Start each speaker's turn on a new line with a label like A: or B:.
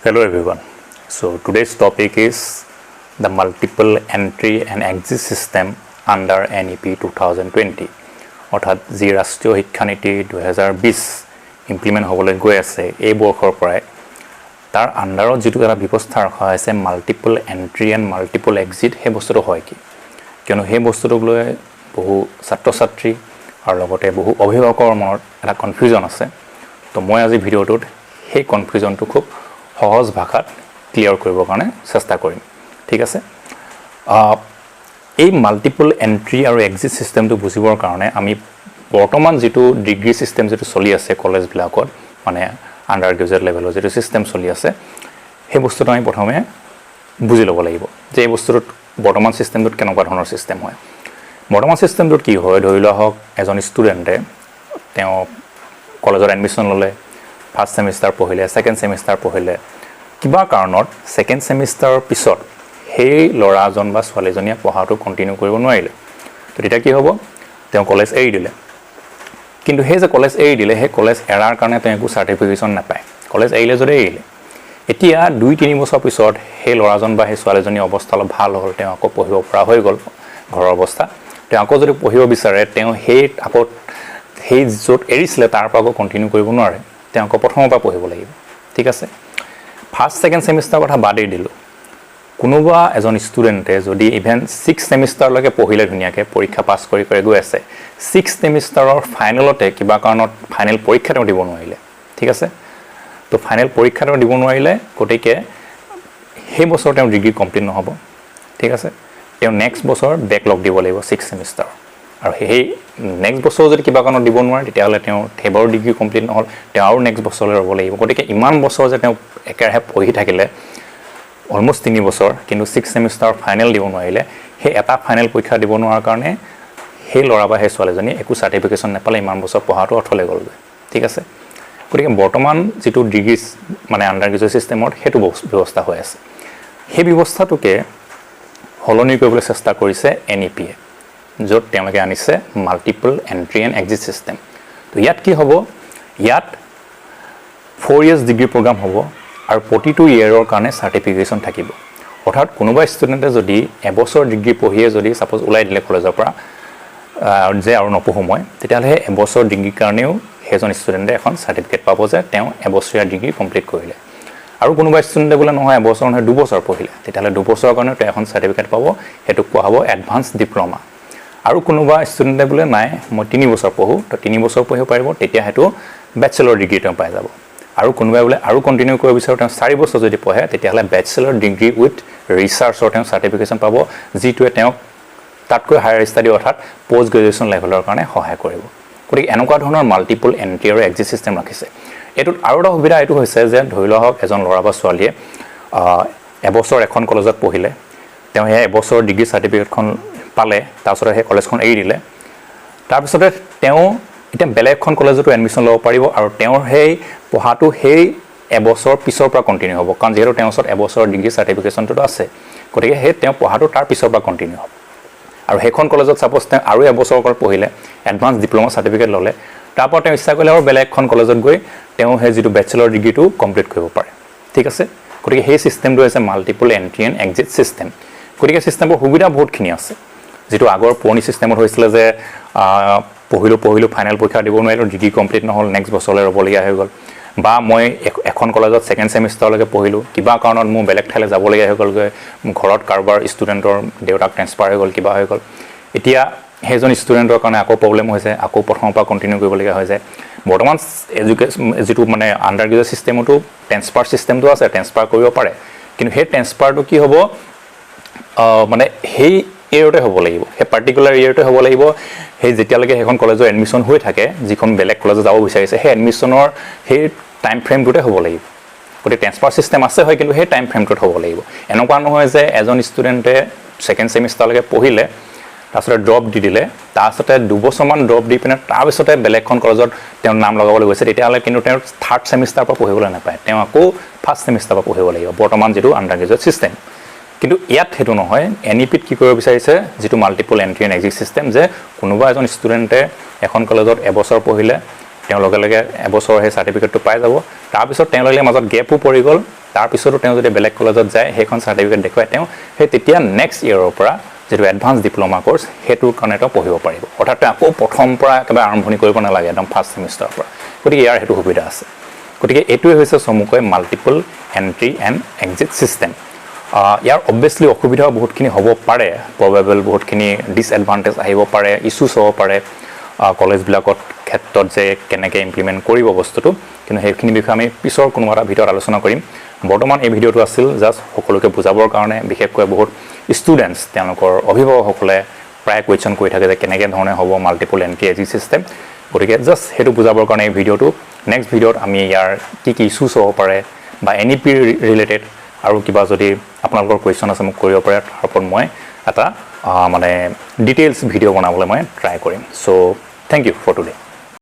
A: Hello everyone. So today's topic is the multiple entry and exit system under NEP 2020. অৰ্থাৎ যি ৰাষ্ট্ৰীয় শিক্ষানীতি 2020 implement হ'বলৈ গৈ আছে এই বৰ্ষৰ পৰাই তাৰ আণ্ডাৰত যিটো এটা ব্যৱস্থা ৰখা হৈছে multiple entry and multiple exit সেই বস্তুটো হয় কি কিয়নো সেই বস্তুটোক লৈ বহু ছাত্ৰ ছাত্ৰী আৰু লগতে বহু অভিভাৱকৰ মনত এটা কনফিউজন আছে তো মই আজি ভিডিঅ'টোত সেই কনফিউজনটো খুব সহজ ভাষাত ক্লিয়াৰ কৰিবৰ কাৰণে চেষ্টা কৰিম ঠিক আছে এই মাল্টিপল এন্ট্ৰি আৰু এক্সিট সিস্টেমটো বুজিবৰ কাৰণে আমি বৰ্তমান যেটো ডিগ্ৰী সিস্টেম যেটো চলি আছে কলেজ বিলাকত মানে আন্ডাৰ গ্ৰেজুৱেট লেভেলৰ যেটো সিস্টেম চলি আছে সেই বস্তুটো আমি প্ৰথমে বুজি ল'ব লাগিব যে এই বস্তুটো বৰ্তমান সিস্টেমটোত কেনেকুৱা ধৰণৰ সিস্টেম হয় বৰ্তমান সিস্টেমটোত কি হয় ধৰি লোৱা হওক এজন ষ্টুডেণ্টে তেওঁ কলেজত এডমিশন ল'লে ফাৰ্স্ট সেমিস্টাৰ পঢ়িলে সেকেন্ড সেমিস্টাৰ পঢ়িলে কিবা কাৰণত সেকেন্ড সেমিস্টাৰৰ পিছত সেই ল'ৰাজন বা ছোৱালীজনীয়ে পঢ়াটো কন্টিনিউ কৰিব নোৱাৰিলে তো তেতিয়া কি হ'ব তেওঁ কলেজ এৰি দিলে কিন্তু সেই যে কলেজ এৰি দিলে সেই কলেজ এৰাৰ কাৰণে তেওঁ একো সাৰ্টিফিকেশন নাপায় কলেজ এৰিলে যদি এৰিলে এতিয়া 2-3 বছৰ পিছত সেই ল'ৰাজন বা সেই ছোৱালীজনীৰ অৱস্থা অলপ ভাল হ'ল তেওঁ আকৌ পঢ়িব পৰা হৈ গ'ল ঘৰৰ অৱস্থা তেওঁ আকৌ যদি পঢ়িব বিচাৰে তেওঁ সেই আকৌ সেই য'ত এৰিছিলে তাৰ পৰা আকৌ কন্টিনিউ কৰিব নোৱাৰে তেওঁ আকৌ প্ৰথমৰ পৰা পঢ়িব লাগিব ঠিক আছে ফাৰ্স্ট সেকেন্ড সেমিস্টাৰ কথা বাদেই দিলো কোনোবা এজন ষ্টুডেণ্টে যদি ইভেন 6 সেমিস্টাৰ লৈকে পঢ়িলে ধুনিয়াকে পৰীক্ষা পাছ কৰি গৈ আছে 6 সেমিস্টাৰৰ ফাইনেলতে কিবা কাৰণত ফাইনেল পৰীক্ষাটো দিব নোৱাৰিলে ঠিক আছে তো ফাইনেল পৰীক্ষাটো দিব নোৱাৰিলে গতিকে সেই বছৰ তেওঁ ডিগ্ৰী কমপ্লিট নহব ঠিক আছে তেওঁ নেক্সট বছৰ বেকলগ দিব লাগিব 6 সেমিস্টাৰ আৰু সেই নেক্সট বছৰ যদি কিবা কাৰণত দিব নোৱাৰে তেতিয়াহ'লে তেওঁ থেবৰ ডিগ্ৰী কমপ্লিট নহল তেওঁ আৰু নেক্সট বছৰলৈ ৰ'ব লাগিব গতিকে ইমান বছৰ যে তেওঁ একেৰাহে পঢ়ি থাকিলে অলমোস্ট 3 বছৰ কিন্তু 6 সেমিস্টাৰ ফাইনেল দিব নোৱাৰিলে সেই এটা ফাইনেল পৰীক্ষা দিব নোৱাৰাৰ কাৰণে সেই ল'ৰা বা সেই ছোৱালীজনী একো সাৰ্টিফিকেশন নাপালে ইমান বছৰ পঢ়াটো অথলে গ'লগৈ ঠিক আছে গতিকে বৰ্তমান যেটো ডিগ্ৰী মানে আন্ডাৰ গ্ৰেজুৱেট সিস্টেমত হেতু ব্যৱস্থা হৈ আছে সেই ব্যৱস্থাটোকে হলনি কৰিবলৈ চেষ্টা কৰিছে NEP য'ত তেওঁলোকে আনিছে multiple entry and exit system তো ইয়াত কি হ'ব ইয়াত 4 ইয়াৰ্স ডিগ্ৰী প্ৰগ্ৰাম হ'ব আৰু প্ৰতিটো ইয়াৰৰ কাৰণে সাৰ্টিফিকেশন থাকিব অৰ্থাৎ কোনোবা ষ্টুডেণ্টে যদি এবছৰ ডিগ্ৰী পঢ়িয়ে যদি সাপোজ ওলাই দিলে কলেজৰ পৰা যে আৰু নপঢ়ো মই তেতিয়াহ'লে এবছৰ ডিগ্ৰীৰ কাৰণেও হেজন ষ্টুডেণ্টে এখন সাৰ্টিফিকেট পাব যে তেওঁ এবছৰীয়া ডিগ্ৰী কমপ্লিট কৰিলে আৰু কোনোবা ষ্টুডেণ্টে বোলে নহয় এবছৰ নহয় 2 বছৰ পঢ়িলে তেতিয়াহ'লে 2 বছৰৰ কাৰণে তেওঁ এখন সাৰ্টিফিকেট পাব হেতুক কোৱা হ'ব এডভান্স ডিপ্লোমা আৰু কোনোবা ষ্টুডেণ্টে বোলে নাই মই 3 বছৰ পঢ়ো তো 3 বছৰ পঢ়িব পাৰিব তেতিয়া হেতু ব্যাচেলৰ ডিগ্ৰী তেওঁ পাই যাব আৰু কোনোবাই বোলে আৰু কন্টিনিউ কৰিব বিচাৰে তেওঁ 4 বছৰ যদি পঢ়ে তেতিয়াহ'লে ব্যাচেলৰ ডিগ্ৰী উইথ ৰিসাৰ্চৰ তেওঁ সাৰ্টিফিকেশন পাব যিটোৱে তেওঁ তাতকৈ হায়াৰ ষ্টাডি অৰ্থাৎ পোষ্ট গ্ৰেজুৱেচন লেভেলৰ কাৰণে সহায় কৰিব গতিকে এনেকুৱা ধৰণৰ মাল্টিপল এন্ট্ৰি আৰু এক্সিট সিস্টেম ৰাখিছে এটোত আৰু এটা সুবিধা এটো হৈছে যে ধৰি লওক এজন ল'ৰা বা ছোৱালীয়ে এবছৰ এখন কলেজত পঢ়িলে তেওঁ এই এবছৰ ডিগ্ৰী সাৰ্টিফিকেটখন পালে তাৰপিছত সেই কলেজখন এৰি দিলে তাৰপিছত তেওঁ এতিয়া বেলেগ এখন কলেজতো এডমিশন ল'ব পাৰিব আৰু তেওঁৰ সেই পঢ়াটো সেই এবছৰ পিছৰ পৰা কন্টিনিউ হ'ব কাৰণ যেহেতু তেওঁৰ ওচৰত এবছৰ ডিগ্ৰী সাৰ্টিফিকেশনটো আছে গতিকে সেই তেওঁ পঢ়াটো তাৰ পিছৰ পৰা কন্টিনিউ হ'ব আৰু সেইখন কলেজত সাপোজ তেওঁ আৰু এবছৰ অকল পঢ়িলে এডভান্স ডিপ্লোমা সাৰ্টিফিকেট ল'লে তাৰপৰা তেওঁ ইচ্ছা কৰিলে আৰু বেলেগ এখন কলেজত গৈ তেওঁ সেই যেটো ব্যাচেলৰ ডিগ্ৰীটো কমপ্লিট কৰিব পাৰে ঠিক আছে গতিকে সেই সিস্টেমটো হৈছে multiple entry and exit system গতিকে সিস্টেমৰ সুবিধা বহুতখিনি আছে যেটো আগৰ পুৰণি সিস্টেমত হৈছিল যে পঢ়িলো ফাইনেল পৰীক্ষা দিব নোৱাৰিলো ডিগ্ৰী কমপ্লিট নহল নেক্সট বছৰলৈ ৰ'বলগীয়া হৈ গ'ল বা মই এখন কলেজত সেকেন্ড সেমিস্টাৰলৈকে পঢ়িলো কিবা কাৰণত মই বেলেগ ঠাইলৈ যাবলগীয়া হৈ গ'লগৈ ঘৰত কাৰোবাৰ ষ্টুডেণ্টৰ দেউতাক ট্ৰান্সফাৰ হৈ গ'ল কিবা হৈ গ'ল এতিয়া হেজন ষ্টুডেণ্টৰ কাৰণে আকৌ প্ৰবলেম হৈছে আকৌ প্ৰথমৰ পৰা কন্টিনিউ কৰিবলগীয়া হৈ যায় বৰ্তমান এডুকেশ্যন যেটো মানে আন্ডাৰ গ্ৰেজুৱেট সিস্টেমটো ট্ৰান্সফাৰ সিস্টেমটো আছে ট্ৰান্সফাৰ কৰিব পাৰে কিন্তু সেই ট্ৰান্সফাৰটো কি হ'ব মানে সেই ইয়াৰতে হ'ব লাগিব সেই পাৰ্টিকুলাৰ ইয়াৰতে হ'ব লাগিব সেই যেতিয়ালৈকে সেইখন কলেজৰ এডমিশন হৈ থাকে যিখন বেলেগ কলেজত যাব বিচাৰিছে সেই এডমিশনৰ সেই টাইম ফ্ৰেমটোতে হ'ব লাগিব গতিকে ট্ৰান্সফাৰ সিস্টেম আছে হয় কিন্তু সেই টাইম ফ্ৰেমটোত হ'ব লাগিব এনেকুৱা নহয় যে এজন ষ্টুডেণ্টে সেকেন্ড সেমিস্টাৰলৈকে পঢ়িলে তাৰপিছত ড্ৰপ দি দিলে তাৰপিছতে 2 বছৰমান ড্ৰপ দি পিনে তাৰপিছতে বেলেগখন কলেজত তেওঁ নাম লগাবলৈ গৈছে তেতিয়াহ'লে কিন্তু তেওঁ 3rd সেমিস্টাৰ পৰা পঢ়িবলৈ নাপায় তেওঁ আকৌ 1st সেমিস্টাৰ পৰা পঢ়িব লাগিব বৰ্তমান যেটো আন্ডাৰ গ্ৰেজুৱেট সিস্টেম কিন্তু ইয়াত হেতু নহয় NEPত কি কৰিব বিচাৰিছে যেটো multiple entry and exit system যে কোনোবা এজন ষ্টুডেণ্টে এখন কলেজত এবছৰ পঢ়িলে তেওঁ লগে লগে এবছৰ সেই সাৰ্টিফিকেটটো পাই যাব তাৰপিছত তেওঁ লগে মাজত গেপো পৰি গ'ল তাৰপিছতো তেওঁ যদি বেলেগ কলেজত যায় সেইখন চাৰ্টিফিকেট দেখুৱাই তেওঁ সেই তেতিয়া নেক্সট ইয়েৰৰ পৰা যেটো এডভান্স ডিপ্লোমা কোৰ্স হেতুৰ কাৰণে তেওঁ পঢ়িব পাৰিব অৰ্থাৎ আকৌ প্ৰথম পৰা একেবাৰে আৰম্ভণি কৰিব নালাগে একদম ফাৰ্ষ্ট সেমিষ্টাৰৰ পৰা গতিকে ইয়াৰ হেতু সুবিধা আছে গতিকে এইটোৱে হৈছে চমুকৈ multiple entry and exit system year obviously অসুবিধাও বহুতখিনি হ'ব পাৰে প্ৰবেবল বহুতখিনি ডিসএডভান্টেজ আহিব পাৰে ইস্যুছ হ'ব পাৰে কলেজবিলাকত ক্ষেত্ৰত যে কেনেকৈ ইমপ্লিমেণ্ট কৰিব বস্তুটো কিন্তু সেইখিনি বিষয়ে আমি পিছৰ কোনোবা এটা ভিডিঅ'ত আলোচনা কৰিম বৰ্তমান এই ভিডিঅ'টো আছিল জাষ্ট সকলোকে বুজাবৰ কাৰণে বিশেষকৈ বহুত ষ্টুডেণ্টছ তেওঁলোকৰ অভিভাৱকসকলে প্ৰায় কুৱেশ্যন কৰি থাকে যে কেনেকৈ ধৰণে হ'ব মাল্টিপল এন্ট্ৰি এক্সিট সিস্টেম গতিকে জাষ্ট সেইটো বুজাবৰ কাৰণে এই ভিডিঅ'টো নেক্সট ভিডিঅ'ত আমি ইয়াৰ কি ইস্যুছ হ'ব পাৰে বা NEP ৰিলেটেড আৰু কিবা যদি আপোনালোকৰ কুৱেশ্যন আছে মোক কৰিব পাৰে তাৰ ওপৰত মই এটা মানে ডিটেইলছ ভিডিঅ' বনাবলৈ মই ট্ৰাই কৰিম so thank you for today